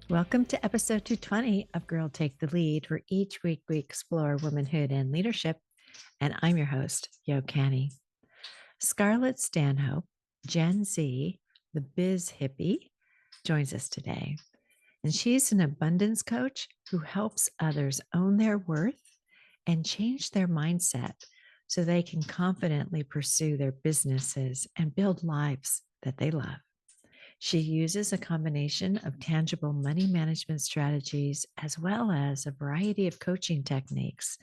Welcome to episode 220 of Girl Take the Lead, where each week we explore womanhood and leadership. And I'm your host, Yo Canny. Scarlett Stanhope, Gen Z, the Biz Hippie, joins us today. And she's an abundance coach who helps others own their worth and change their mindset so they can confidently pursue their businesses and build lives that they love. She uses a combination of tangible money management strategies as well as a variety of coaching techniques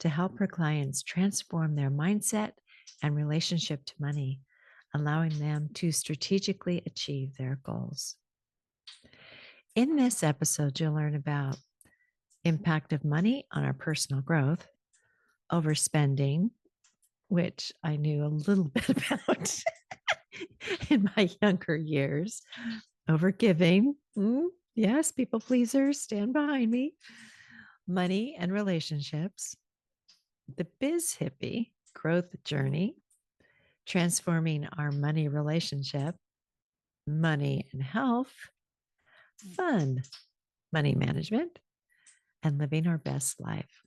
to help her clients transform their mindset and relationship to money, allowing them to strategically achieve their goals. In this episode, you'll learn about impact of money on our personal growth, overspending, which I knew a little bit about in my younger years, overgiving. Yes, people pleasers, stand behind me. Money and relationships, the Biz Hippie growth journey, transforming our money relationship, money and health, fun, money management, and living our best life.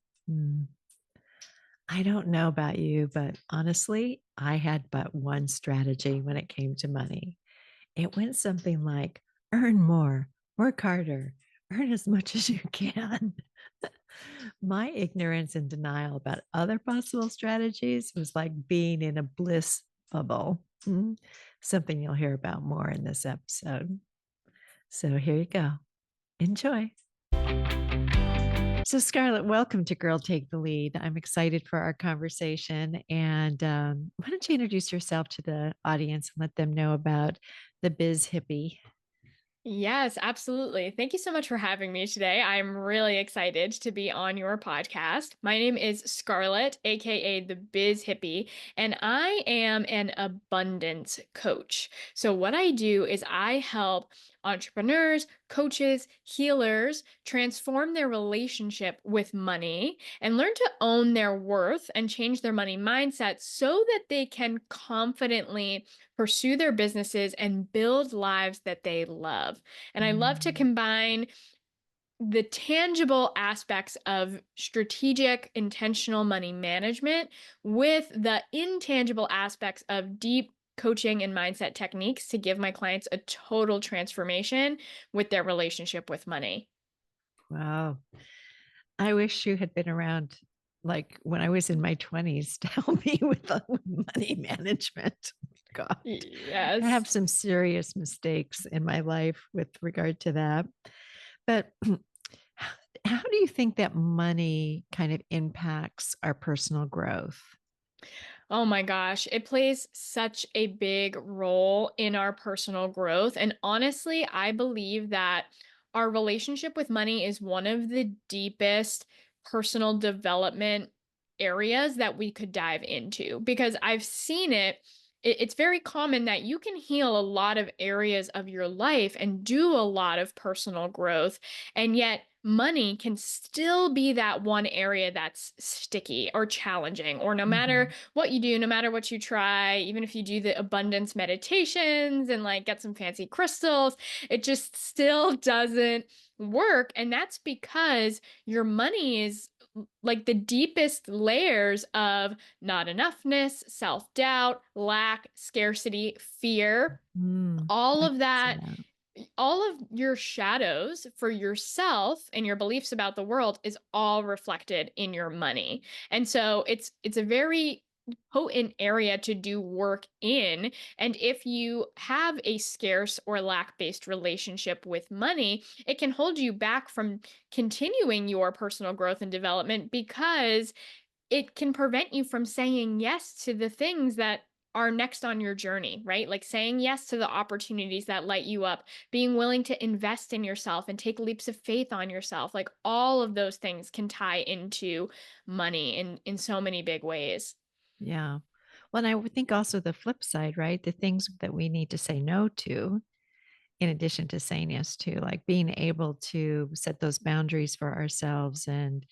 I don't know about you, but honestly, I had but one strategy when it came to money. It went something like earn more, work harder, earn as much as you can. My ignorance and denial about other possible strategies was like being in a bliss bubble. Something you'll hear about more in this episode. So here you go. Enjoy. So, Scarlett, welcome to Girl Take the Lead. I'm excited for our conversation. And why don't you introduce yourself to the audience and let them know about the Biz Hippie? Yes, absolutely. Thank you so much for having me today. I'm really excited to be on your podcast. My name is Scarlett, aka the Biz Hippie, and I am an abundance coach. So, what I do is I help entrepreneurs, coaches, healers transform their relationship with money and learn to own their worth and change their money mindset so that they can confidently pursue their businesses and build lives that they love. And I love to Mm. combine the tangible aspects of strategic, intentional money management with the intangible aspects of deep coaching and mindset techniques to give my clients a total transformation with their relationship with money. Wow. I wish you had been around like when I was in my 20s to help me with the money management. God, I have Yes. some serious mistakes in my life with regard to that. But how do you think that money kind of impacts our personal growth? Oh my gosh, it plays such a big role in our personal growth. And honestly, I believe that our relationship with money is one of the deepest personal development areas that we could dive into because I've seen it's very common that you can heal a lot of areas of your life and do a lot of personal growth. And yet, money can still be that one area that's sticky or challenging, or no matter Mhm. what you do, no matter what you try, even if you do the abundance meditations and like get some fancy crystals, it just still doesn't work. And that's because your money is like the deepest layers of not enoughness, self doubt, lack, scarcity, fear, all I of can see that, that. all of your shadows for yourself and your beliefs about the world is all reflected in your money. And so it's a very potent area to do work in. And if you have a scarce or lack-based relationship with money, it can hold you back from continuing your personal growth and development because it can prevent you from saying yes to the things that are next on your journey, right? Like saying yes to the opportunities that light you up, being willing to invest in yourself and take leaps of faith on yourself. Like all of those things can tie into money in so many big ways. Yeah. Well, and I would think also the flip side, right? The things that we need to say no to, in addition to saying yes to, like being able to set those boundaries for ourselves and,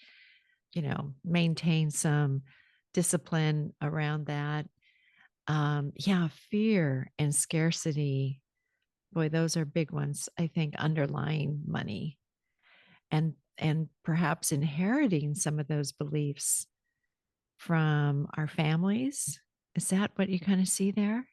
maintain some discipline around that. Yeah, fear and scarcity Boy, those are big ones. I think underlying money and perhaps inheriting some of those beliefs from our families. Is that what you kind of see there?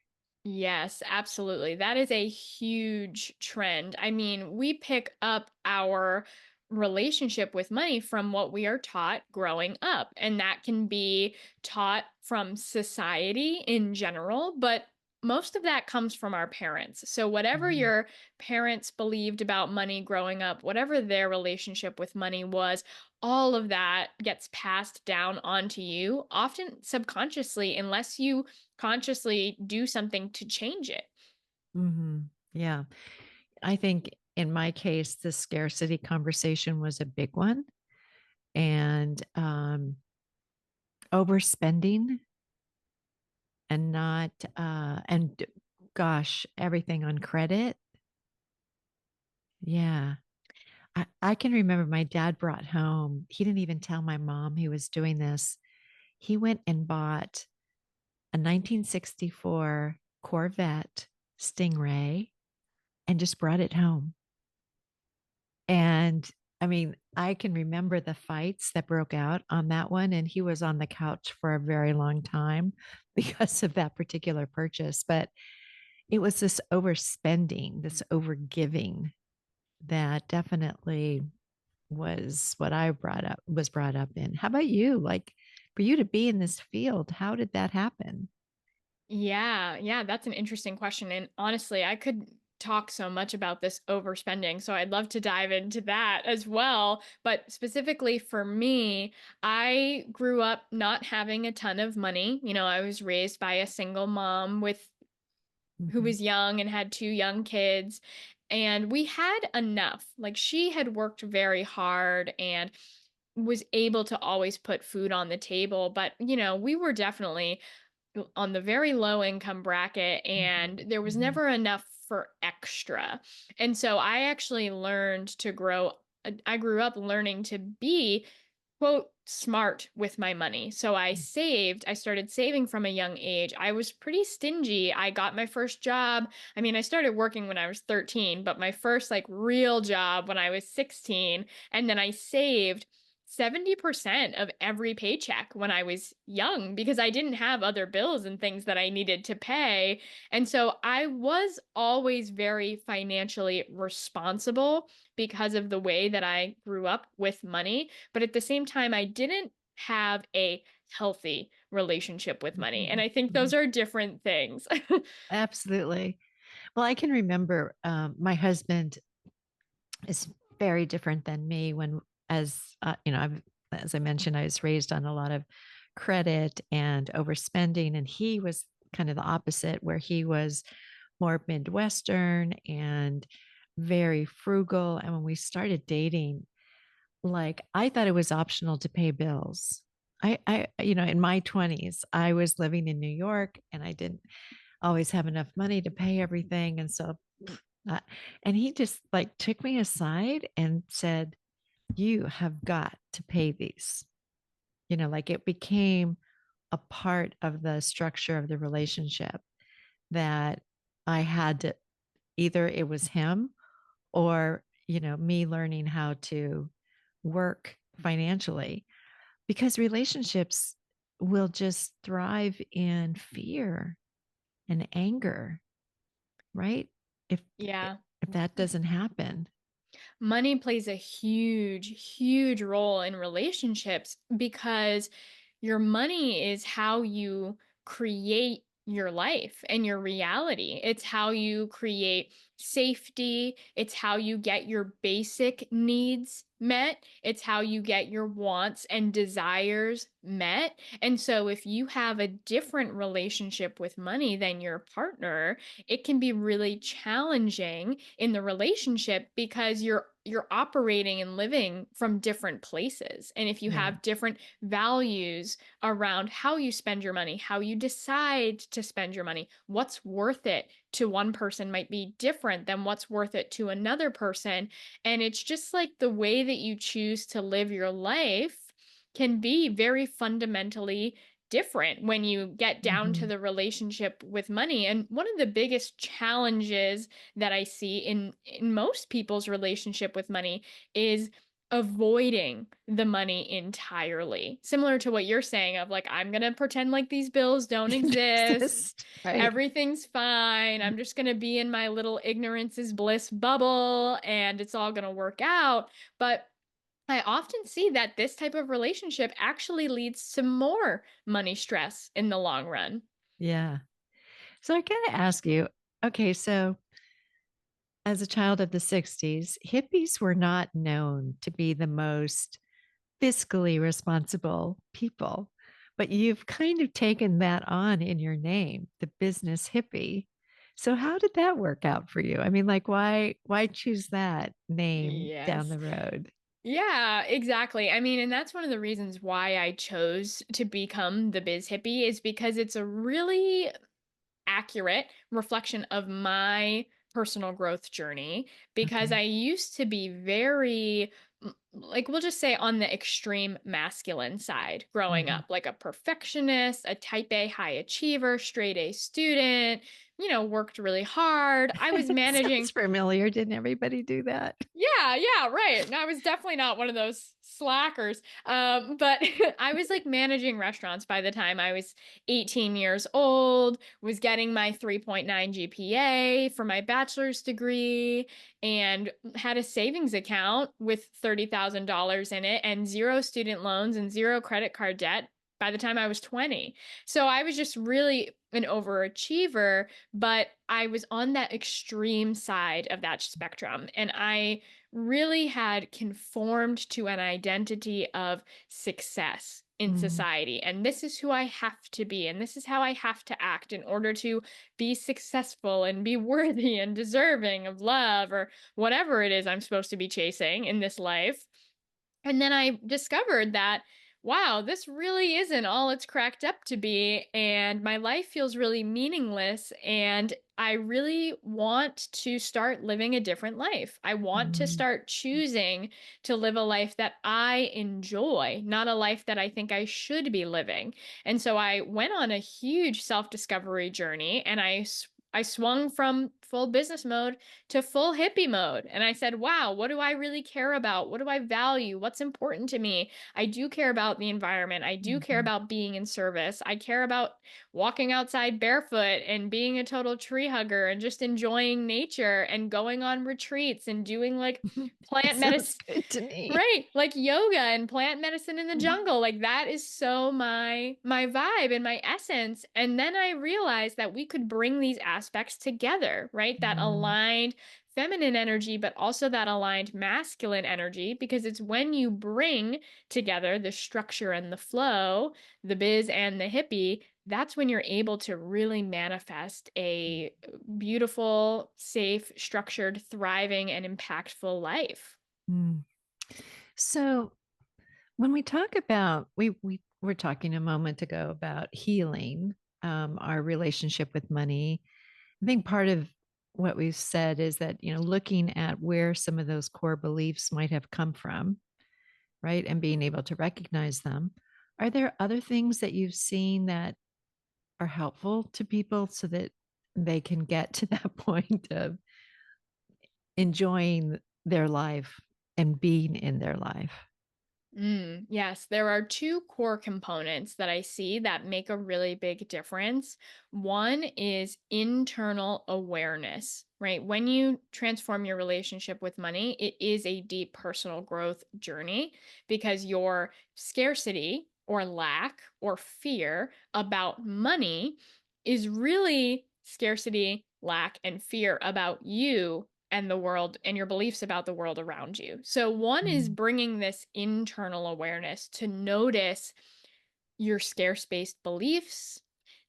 Yes, absolutely. That is a huge trend. I mean, we pick up our relationship with money from what we are taught growing up, and that can be taught from society in general, but most of that comes from our parents. So, whatever Mhm. your parents believed about money growing up, whatever their relationship with money was, all of that gets passed down onto you, often subconsciously, unless you consciously do something to change it. Yeah. I think in my case, the scarcity conversation was a big one. And overspending and not, and gosh, everything on credit. Yeah. I can remember my dad brought home, he didn't even tell my mom he was doing this. He went and bought a 1964 Corvette Stingray and just brought it home. And I mean, I can remember the fights that broke out on that one. And he was on the couch for a very long time because of that particular purchase. But it was this overspending, this overgiving that definitely was what I brought up in. How about you? Like for you to be in this field, how did that happen? Yeah, that's an interesting question. And honestly, I could talk so much about this overspending. So I'd love to dive into that as well. But specifically for me, I grew up not having a ton of money. You know, I was raised by a single mom with who Mhm. was young and had two young kids. And we had enough. Like she had worked very hard and was able to always put food on the table. But, you know, we were definitely on the very low income bracket Mhm. and there was Mhm. never enough for extra. And so I actually learned to grow I grew up learning to be quote smart with my money. So I started saving from a young age. I was pretty stingy. I got my first job. I mean, I started working when I was 13, but my first like real job when I was 16, and then I saved 70% of every paycheck when I was young because I didn't have other bills and things that I needed to pay. And so I was always very financially responsible because of the way that I grew up with money. But at the same time, I didn't have a healthy relationship with money. And Mhm. I think those Mhm. are different things. Absolutely. Well, I can remember my husband is very different than me when, as I mentioned, I was raised on a lot of credit and overspending, and he was kind of the opposite, where he was more Midwestern and very frugal. And when we started dating, like I thought it was optional to pay bills. In my 20s, I was living in New York and I didn't always have enough money to pay everything. And so, uh, and he just like took me aside and said, you have got to pay these. Like it became a part of the structure of the relationship that I had to either it was him or, me learning how to work financially because relationships will just thrive in fear and anger, right? If Yeah. if that doesn't happen. Money plays a huge role in relationships because your money is how you create your life and your reality. It's how you create safety. It's how you get your basic needs met. It's how you get your wants and desires met. And so, if you have a different relationship with money than your partner, it can be really challenging in the relationship because you're operating and living from different places. And if you Yeah. have different values around how you spend your money, how you decide to spend your money, what's worth it to one person might be different than what's worth it to another person. And it's just like the way that you choose to live your life can be very fundamentally different when you get down to Mhm. the relationship with money. And one of the biggest challenges that I see in most people's relationship with money is avoiding the money entirely. Similar to what you're saying of like, I'm going to pretend like these bills don't exist. Exist, right? Everything's fine. I'm just going to be in my little ignorance is bliss bubble and it's all going to work out. But I often see that this type of relationship actually leads to more money stress in the long run. Yeah. So I gotta ask you, okay, so as a child of the 60s, hippies were not known to be the most fiscally responsible people, but you've kind of taken that on in your name, the business hippie. So how did that work out for you? I mean, like why choose that name down Yes. the road? Yeah, exactly. I mean, and that's one of the reasons why I chose to become the biz hippie is because it's a really accurate reflection of my personal growth journey because I Okay. used to be very like we'll just say on the extreme masculine side growing Mhm. up, like a perfectionist, a type A high achiever, straight A student, worked really hard. I was Sounds managing. familiar. Didn't everybody do that? Yeah, yeah, right. And I was definitely not one of those slackers. But I was like managing restaurants by the time I was 18 years old, was getting my 3.9 GPA for my bachelor's degree, and had a savings account with $30,000 in it and zero student loans and zero credit card debt by the time I was 20. So I was just really an overachiever, but I was on that extreme side of that spectrum. And I really had conformed to an identity of success in Mm, society. And this is who I have to be. And this is how I have to act in order to be successful and be worthy and deserving of love or whatever it is I'm supposed to be chasing in this life. And then I discovered that, wow, this really isn't all it's cracked up to be. And my life feels really meaningless. And I really want to start living a different life. I want to mm, start choosing to live a life that I enjoy, not a life that I think I should be living. And so I went on a huge self discovery journey and I swung from full business mode to full hippie mode. And I said, wow, what do I really care about? What do I value? What's important to me? I do care about the environment. I do care mhm. about being in service. I care about walking outside barefoot and being a total tree hugger and just enjoying nature and going on retreats and doing like That plant sounds medicine. good to me. Right, like yoga and plant medicine in the Mhm. jungle. Like that is so my vibe and my essence. And then I realized that we could bring these aspects together, right? That Mm, aligned feminine energy, but also that aligned masculine energy, because it's when you bring together the structure and the flow, the biz and the hippie, that's when you're able to really manifest a beautiful, safe, structured, thriving, and impactful life. mm. So when we talk about we were talking a moment ago about healing our relationship with money. I think part of what we've said is that looking at where some of those core beliefs might have come from, right, and being able to recognize them. Are there other things that you've seen that are helpful to people so that they can get to that point of enjoying their life and being in their life? Yes, there are two core components that I see that make a really big difference. One is internal awareness, right? When you transform your relationship with money, it is a deep personal growth journey because your scarcity or lack or fear about money is really scarcity, lack, and fear about you and the world and your beliefs about the world around you. So, one is Mm, bringing this internal awareness to notice your scarce based beliefs,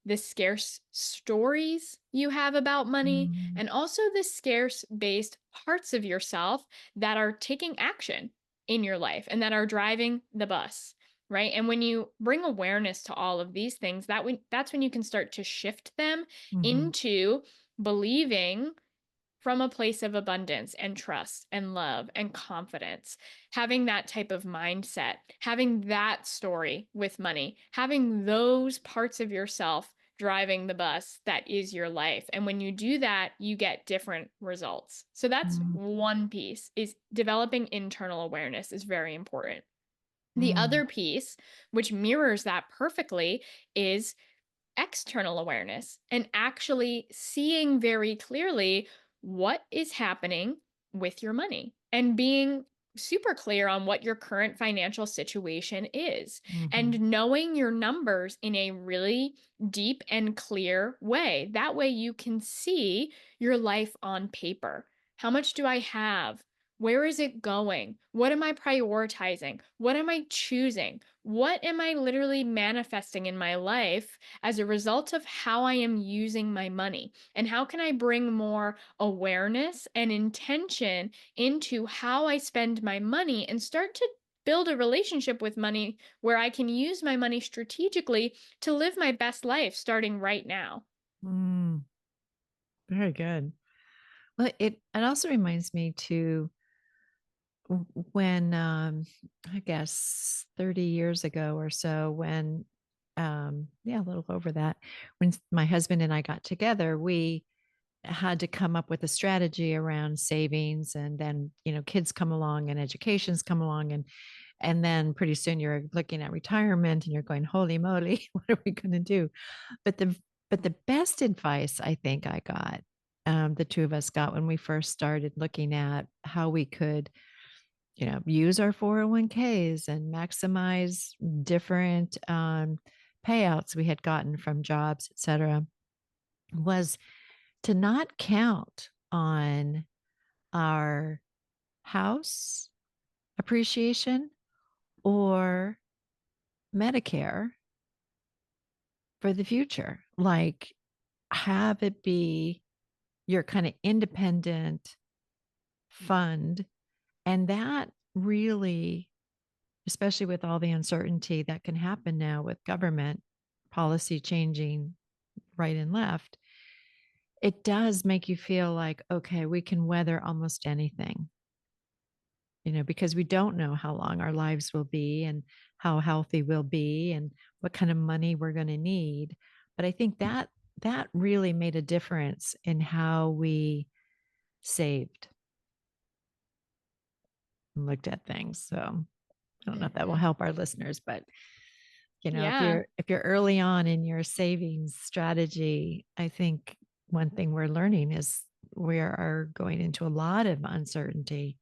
the scarce stories you have about money, mm, and also the scarce based parts of yourself that are taking action in your life and that are driving the bus. Right. And when you bring awareness to all of these things, that's when you can start to shift them mhm, into believing from a place of abundance and trust and love and confidence, having that type of mindset, having that story with money, having those parts of yourself driving the bus that is your life. And when you do that, you get different results. So that's Mm, one piece, is developing internal awareness is very important. The mm, other piece, which mirrors that perfectly, is external awareness and actually seeing very clearly what is happening with your money and being super clear on what your current financial situation is mhm, and knowing your numbers in a really deep and clear way. That way you can see your life on paper. How much do I have? Where is it going? What am I prioritizing? What am I choosing? What am I literally manifesting in my life as a result of how I am using my money? And how can I bring more awareness and intention into how I spend my money and start to build a relationship with money where I can use my money strategically to live my best life starting right now? mm. Very good. Well, it also reminds me to when I guess 30 years ago or so, when yeah, a little over that, when my husband and I got together, we had to come up with a strategy around savings, and then kids come along and educations come along, and then pretty soon you're looking at retirement and you're going, holy moly, what are we going to do? But the best advice I think I got, the two of us got when we first started looking at how we could use our 401ks and maximize different payouts we had gotten from jobs, et cetera, was to not count on our house appreciation or Medicare for the future. Like, have it be your kind of independent fund. And that really, especially with all the uncertainty that can happen now with government policy changing right and left, it does make you feel like, okay, we can weather almost anything, because we don't know how long our lives will be and how healthy we'll be and what kind of money we're going to need. But I think that really made a difference in how we saved and looked at things. So I don't know if that will Mhm. help our listeners, but if Yeah. you're early on in your savings strategy, I think one thing we're learning is we are going into a lot of uncertainty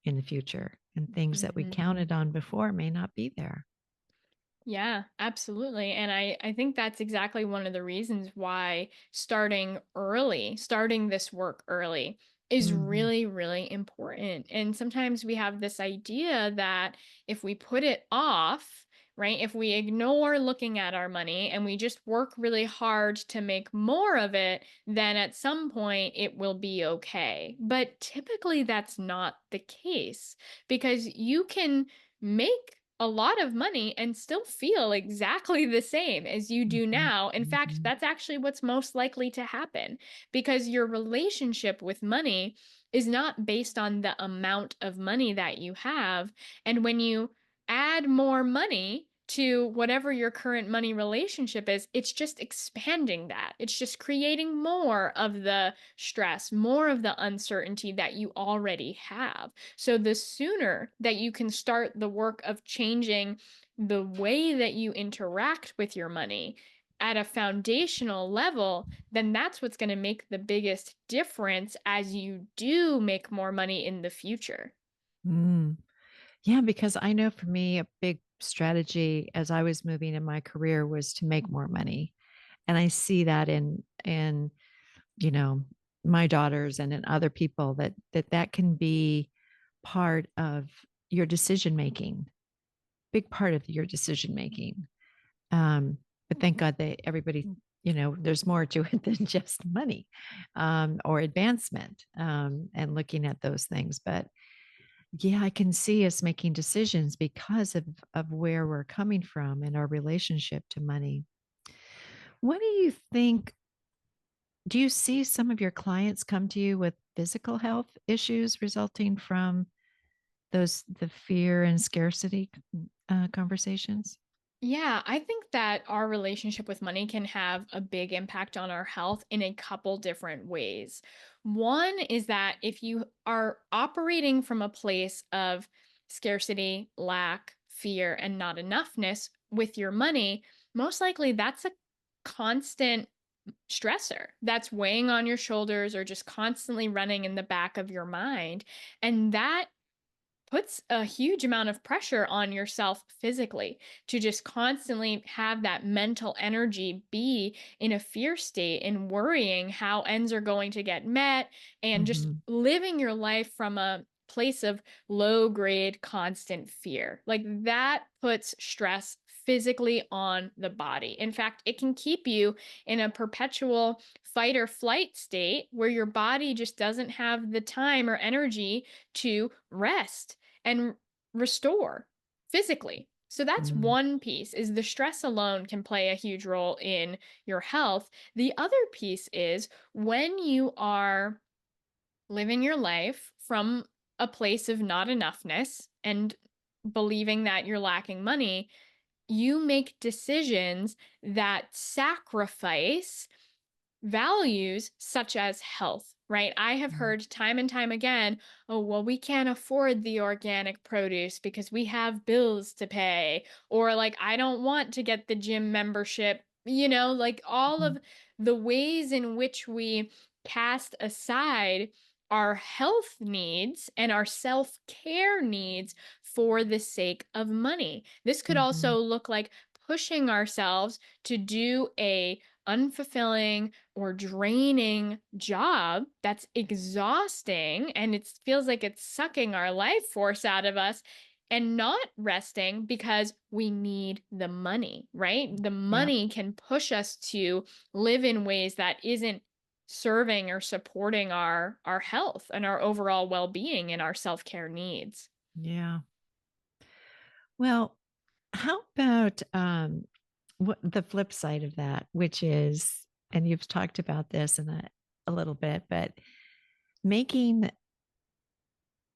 in the future, and things that we Mhm. counted on before may not be there. Yeah, absolutely. And I think that's exactly one of the reasons why starting early, starting this work early is Mhm. really, really important. And sometimes we have this idea that if we put it off, right, if we ignore looking at our money and we just work really hard to make more of it, then at some point it will be okay. But typically that's not the case, because you can make a lot of money and still feel exactly the same as you do Mhm. now. In fact, Mhm. that's actually what's most likely to happen, because your relationship with money is not based on the amount of money that you have. And when you add more money to whatever your current money relationship is, it's just expanding that. It's just creating more of the stress, more of the uncertainty that you already have. So the sooner that you can start the work of changing the way that you interact with your money at a foundational level, then that's what's going to make the biggest difference as you do make more money in the future. Mm. Yeah, because I know for me, a big strategy as I was moving in my career was to make more money. And I see that in you know, my daughters and in other people, that can be part of your decision making, big part of your decision making. But thank God that everybody, there's more to it than just money, or advancement, and looking at those things. But yeah, I can see us making decisions because of where we're coming from and our relationship to money. What do you think Do you see some of your clients come to you with physical health issues resulting from the fear and scarcity conversations? Yeah, I think that our relationship with money can have a big impact on our health in a couple different ways. One is that if you are operating from a place of scarcity, lack, fear, and not enoughness with your money, most likely that's a constant stressor that's weighing on your shoulders or just constantly running in the back of your mind. And that puts a huge amount of pressure on yourself physically to just constantly have that mental energy be in a fear state and worrying how ends are going to get met and just Mhm. living your life from a place of low grade constant fear. Like that puts stress physically on the body. In fact, it can keep you in a perpetual fight or flight state where your body just doesn't have the time or energy to rest and restore physically. So that's Mm. one piece is the stress alone can play a huge role in your health. The other piece is when you are living your life from a place of not enoughness and believing that you're lacking money, you make decisions that sacrifice values such as health, right? I have Mm. heard time and time again, oh, well, we can't afford the organic produce because we have bills to pay. Or like, I don't want to get the gym membership. Like all Mhm. of the ways in which we cast aside our health needs and our self care needs for the sake of money. This could Mhm. also look like pushing ourselves to do a unfulfilling or draining job that's exhausting and it feels like it's sucking our life force out of us and not resting because we need the money, right? The Yep. money can push us to live in ways that isn't serving or supporting our health and our overall well-being and our self-care needs. Yeah. Well, how about what the flip side of that, which is, and you've talked about this in a little bit, but making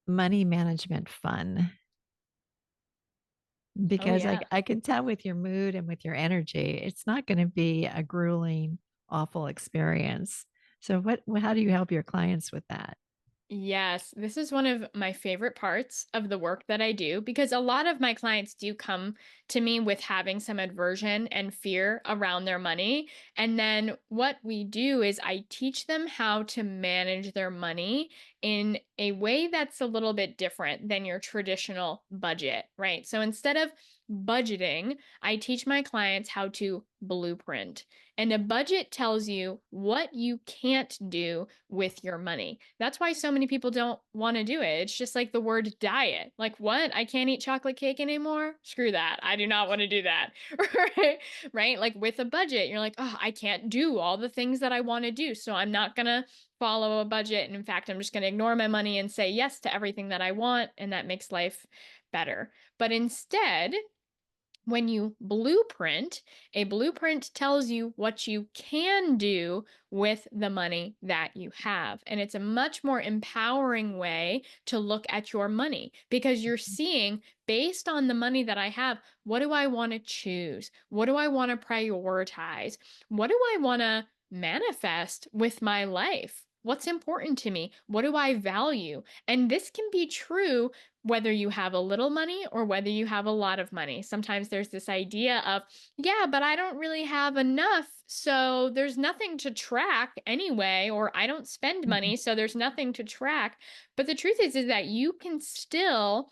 money management fun. Oh Because yeah. I can tell with your mood and with your energy, it's not going to be a grueling, awful experience. So how do you help your clients with that? Yes, this is one of my favorite parts of the work that I do because a lot of my clients do come to me with having some aversion and fear around their money. And then what we do is I teach them how to manage their money in a way that's a little bit different than your traditional budget, right? So instead of budgeting, I teach my clients how to blueprint. And a budget tells you what you can't do with your money. That's why so many people don't want to do it. It's just like the word diet. Like, what? I can't eat chocolate cake anymore? Screw that. I do not want to do that. Right? Right? Like with a budget, you're like, oh, I can't do all the things that I want to do. So I'm not going to follow a budget. And in fact, I'm just going to ignore my money and say yes to everything that I want. And that makes life better. But instead, when you blueprint, a blueprint tells you what you can do with the money that you have. And it's a much more empowering way to look at your money because you're seeing, based on the money that I have, what do I want to choose? What do I want to prioritize? What do I want to manifest with my life? What's important to me? What do I value? And this can be true whether you have a little money or whether you have a lot of money. Sometimes there's this idea of, yeah, but I don't really have enough. So there's nothing to track anyway, or I don't spend Mhm. money. So there's nothing to track. But the truth is that you can still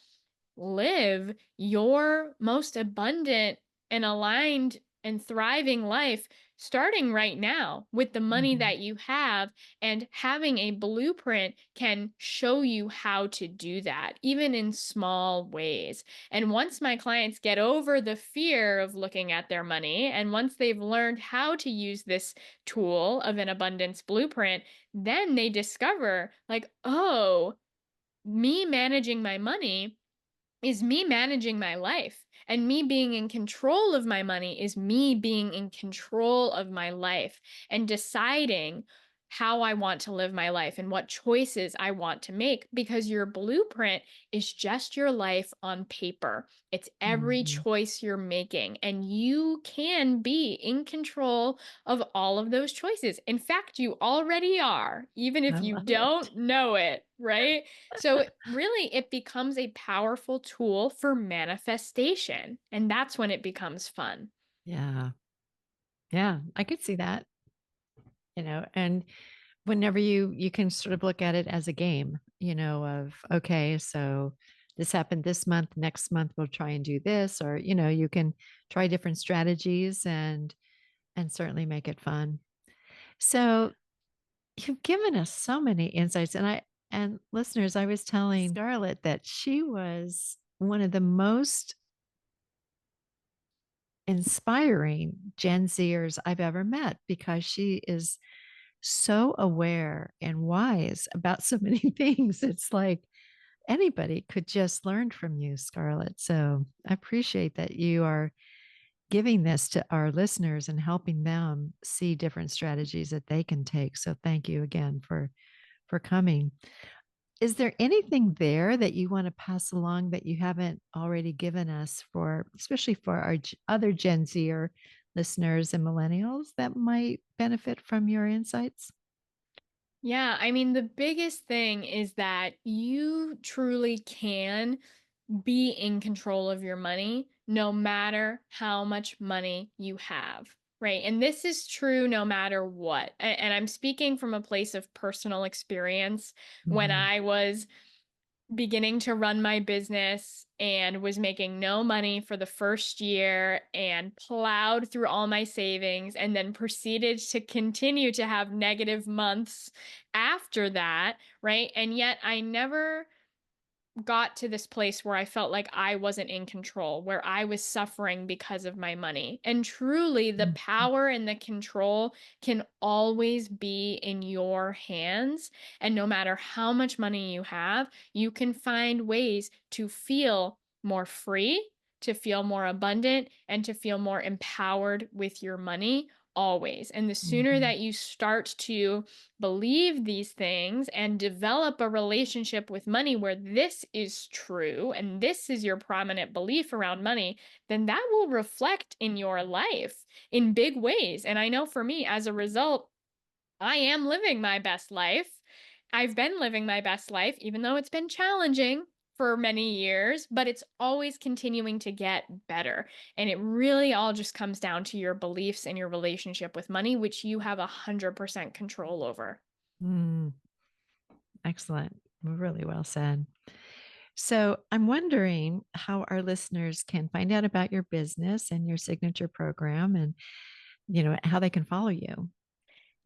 live your most abundant and aligned and thriving life starting right now with the money Mhm. that you have, and having a blueprint can show you how to do that even in small ways. And once my clients get over the fear of looking at their money and once they've learned how to use this tool of an abundance blueprint, then they discover like, oh, me managing my money is me managing my life. And me being in control of my money is me being in control of my life and deciding. how I want to live my life and what choices I want to make, because your blueprint is just your life on paper. It's every Mhm. choice you're making, and you can be in control of all of those choices. In fact, you already are, even I if you love it. don't know it, right? So, really, it becomes a powerful tool for manifestation. And that's when it becomes fun. Yeah. Yeah. I could see that, and whenever you can sort of look at it as a game, of okay, so this happened this month, next month we'll try and do this, or you can try different strategies and certainly make it fun. So you've given us so many insights, and listeners, I was telling Scarlett that she was one of the most inspiring Gen Zers I've ever met because she is so aware and wise about so many things. It's like anybody could just learn from you, Scarlett. So I appreciate that you are giving this to our listeners and helping them see different strategies that they can take. So thank you again for coming. Is there anything there that you want to pass along that you haven't already given us for, especially for our other Gen Z or listeners and millennials that might benefit from your insights? Yeah, I mean, the biggest thing is that you truly can be in control of your money no matter how much money you have, right? And this is true no matter what. And I'm speaking from a place of personal experience. When Mhm. I was beginning to run my business and was making no money for the first year and plowed through all my savings and then proceeded to continue to have negative months after that, right? And yet I never got to this place where I felt like I wasn't in control, where I was suffering because of my money. And truly, the Mhm. power and the control can always be in your hands. And no matter how much money you have, you can find ways to feel more free, to feel more abundant, and to feel more empowered with your money always. And the sooner Mhm. that you start to believe these things and develop a relationship with money where this is true and this is your prominent belief around money, then that will reflect in your life in big ways. And I know for me, as a result, I am living my best life. I've been living my best life, even though it's been challenging for many years, but it's always continuing to get better. And it really all just comes down to your beliefs and your relationship with money, which you have 100% control over. Mm, excellent. Really well said. So I'm wondering how our listeners can find out about your business and your signature program and, how they can follow you.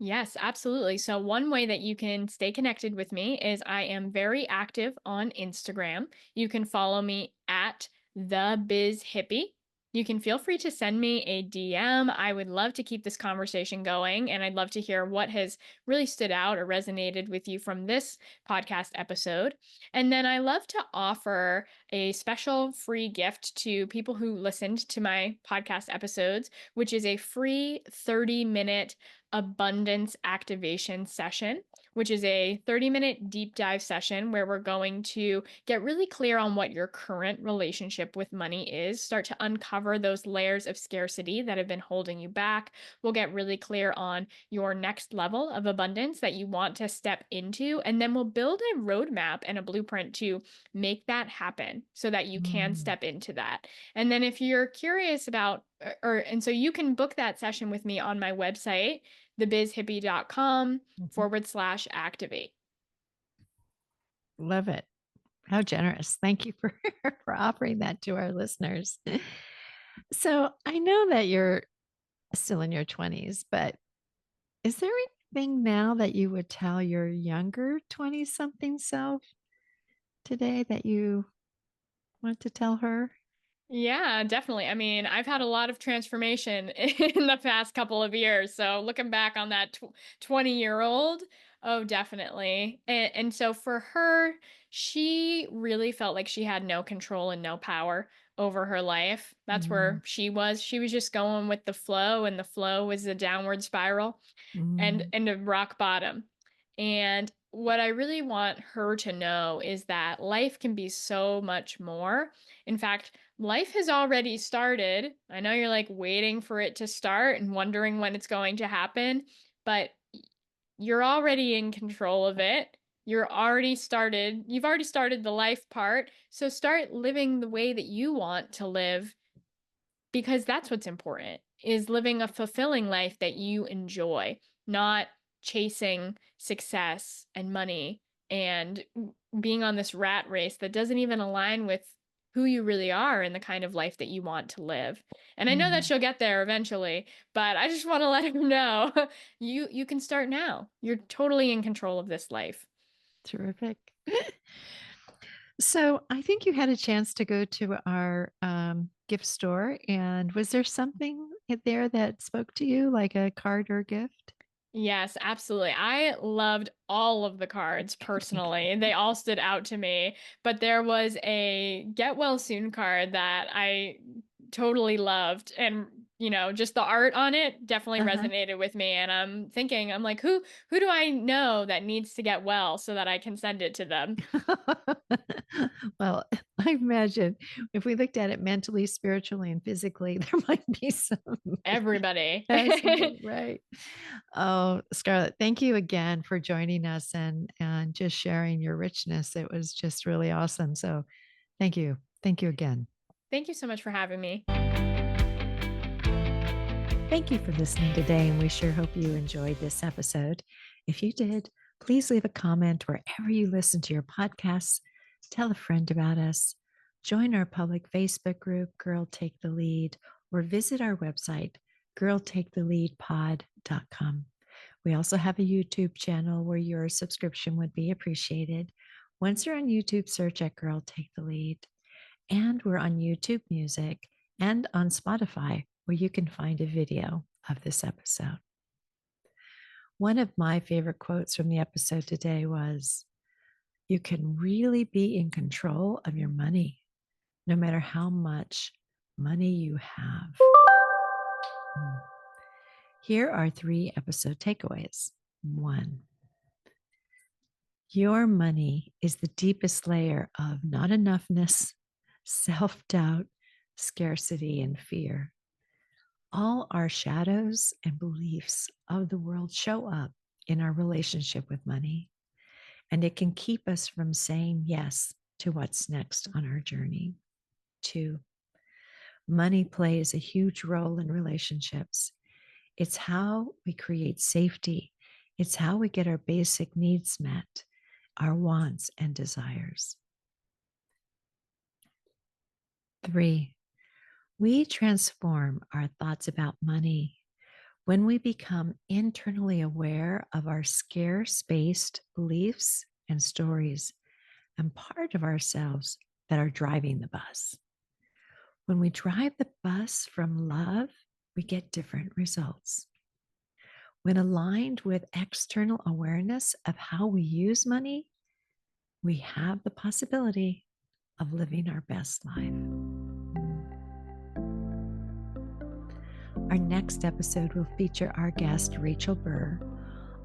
Yes, absolutely. So, one way that you can stay connected with me is I am very active on Instagram. You can follow me at the Biz Hippie. You can feel free to send me a DM. I would love to keep this conversation going, and I'd love to hear what has really stood out or resonated with you from this podcast episode. And then I love to offer a special free gift to people who listened to my podcast episodes, which is a free 30-minute abundance activation session, which is a 30-minute deep dive session where we're going to get really clear on what your current relationship with money is, start to uncover those layers of scarcity that have been holding you back. We'll get really clear on your next level of abundance that you want to step into, and then we'll build a roadmap and a blueprint to make that happen so that you can Mm, step into that. And then if you're curious about and so you can book that session with me on my website, thebizhippie.com mhm. forward slash activate. Love it. How generous. Thank you for, for offering that to our listeners. So I know that you're still in your 20s, but is there anything now that you would tell your younger 20 something self today that you want to tell her? Yeah, definitely. I mean, I've had a lot of transformation in the past couple of years. So looking back on that 20-year-old, oh, definitely. And so for her, she really felt like she had no control and no power over her life. That's Mm, where she was. She was just going with the flow, and the flow was a downward spiral mm, and a rock bottom. And what I really want her to know is that life can be so much more. In fact, life has already started. I know you're like waiting for it to start and wondering when it's going to happen, but you're already in control of it. You've already started the life part. So start living the way that you want to live, because that's what's important, is living a fulfilling life that you enjoy, not chasing success and money and being on this rat race that doesn't even align with who you really are and the kind of life that you want to live. And I know that mm. she'll get there eventually, but I just want to let her know you can start now. You're totally in control of this life. Terrific. So I think you had a chance to go to our gift store. And was there something there that spoke to you, like a card or gift? Yes, absolutely. I loved all of the cards personally. They all stood out to me, but there was a get well soon card that I totally loved. And, just the art on it definitely Uh-huh. resonated with me. And I'm like, who do I know that needs to get well so that I can send it to them? Well, I imagine if we looked at it mentally, spiritually, and physically, there might be some Everybody. capacity, right? Oh, Scarlett, thank you again for joining us and just sharing your richness. It was just really awesome. So thank you. Thank you again. Thank you so much for having me. Thank you for listening today, and we sure hope you enjoyed this episode. If you did, please leave a comment wherever you listen to your podcasts. Tell a friend about us. Join our public Facebook group, Girl Take the Lead, or visit our website, girltaketheleadpod.com. We also have a YouTube channel where your subscription would be appreciated. Once you're on YouTube, search at Girl Take the Lead. And we're on YouTube Music and on Spotify, where you can find a video of this episode. One of my favorite quotes from the episode today was, "You can really be in control of your money, no matter how much money you have." Here are 3 episode takeaways. 1, your money is the deepest layer of not enoughness, self doubt, scarcity, and fear. All our shadows and beliefs of the world show up in our relationship with money, and it can keep us from saying yes to what's next on our journey. 2, money plays a huge role in relationships. It's how we create safety, it's how we get our basic needs met, our wants and desires. 3, we transform our thoughts about money when we become internally aware of our scarce-based beliefs and stories and part of ourselves that are driving the bus. When we drive the bus from love, we get different results. When aligned with external awareness of how we use money, we have the possibility of living our best life. Our next episode will feature our guest, Rachel Burr,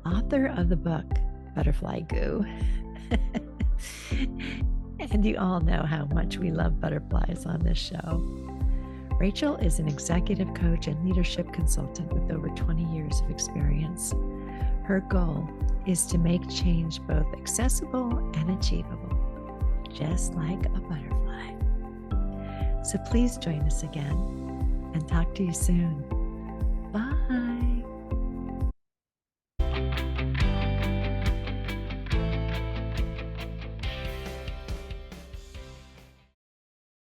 author of the book Butterfly Goo. And you all know how much we love butterflies on this show. Rachel is an executive coach and leadership consultant with over 20 years of experience. Her goal is to make change both accessible and achievable, just like a butterfly. So please join us again and talk to you soon. Bye.